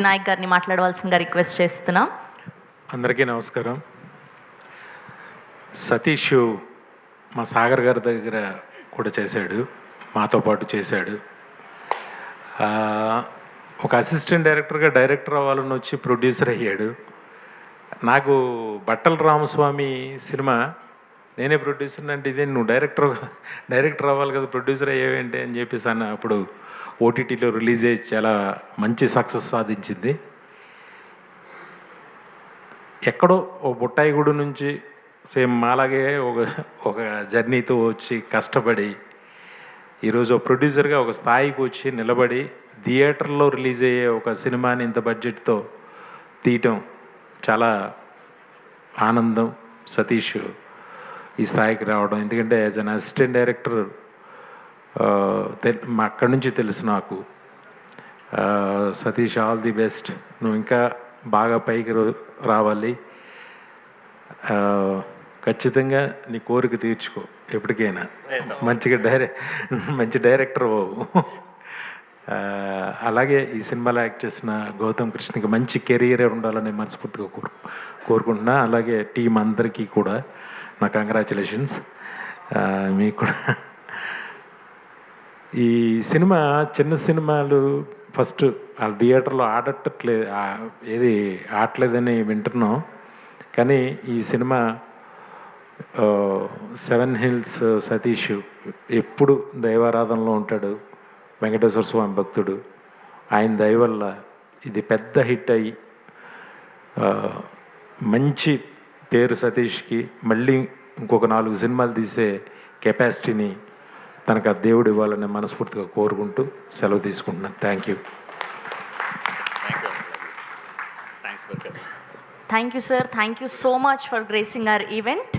నాయక్ గారిని మాట్లాడవలసిందిగా రిక్వెస్ట్ చేస్తున్నాం. అందరికీ నమస్కారం. సతీష్ మా సాగర్ గారి దగ్గర కూడా చేశాడు, మాతో పాటు చేశాడు. ఒక అసిస్టెంట్ డైరెక్టర్గా డైరెక్టర్ అవ్వాలని వచ్చి ప్రొడ్యూసర్ అయ్యాడు. నాకు బట్టల రామస్వామి సినిమా నేనే ప్రొడ్యూసర్ అంటే ఇదే నువ్వు డైరెక్టర్ అవ్వాలి కదా, ప్రొడ్యూసర్ అయ్యేవేంటి అని చెప్పేసి అన్న. అప్పుడు ఓటీటీలో రిలీజ్ అయ్యి చాలా మంచి సక్సెస్ సాధించింది. ఎక్కడో ఓ బుట్టాయిగూడు నుంచి సేమ్ మాలాగే ఒక జర్నీతో వచ్చి కష్టపడి ఈరోజు ఒక ప్రొడ్యూసర్గా ఒక స్థాయికి వచ్చి నిలబడి థియేటర్లో రిలీజ్ అయ్యే ఒక సినిమాని ఇంత బడ్జెట్తో తీయటం చాలా ఆనందం. సతీష్ ఈ స్థాయికి రావడం, ఎందుకంటే యాజ్ అన్ అసిస్టెంట్ డైరెక్టర్ అక్కడి నుంచి తెలుసు నాకు. Satish, all the best. నువ్వు ఇంకా బాగా పైకి రావాలి. ఖచ్చితంగా నీ కోరిక తీర్చుకో ఎప్పటికైనా. మంచి డైరెక్టర్ బాబు. అలాగే ఈ సినిమాలో యాక్ట్ చేసిన గౌతమ్ కృష్ణకి మంచి కెరీర్ ఉండాలని మనస్ఫూర్తిగా కోరుకుంటున్నా. అలాగే టీం అందరికీ కూడా నా కంగ్రాచులేషన్స్. మీకు కూడా ఈ సినిమా చిన్న సినిమాలు ఫస్ట్ వాళ్ళ థియేటర్లో ఆడట్లేదని వింటున్నాం. కానీ ఈ సినిమా 7 హిల్స్ సతీష్ ఎప్పుడు దైవారాధనలో ఉంటాడు, వెంకటేశ్వర స్వామి భక్తుడు. ఆయన దయ వల్ల ఇది పెద్ద హిట్ అయ్యి మంచి పేరు సతీష్కి మళ్ళీ ఇంకొక 4 సినిమాలు తీసే కెపాసిటీని తనకు ఆ దేవుడు ఇవ్వాలని మనస్ఫూర్తిగా కోరుకుంటూ సెలవు తీసుకుంటున్నాను. Thank you. Thank you, sir. Thank you so much for gracing our event.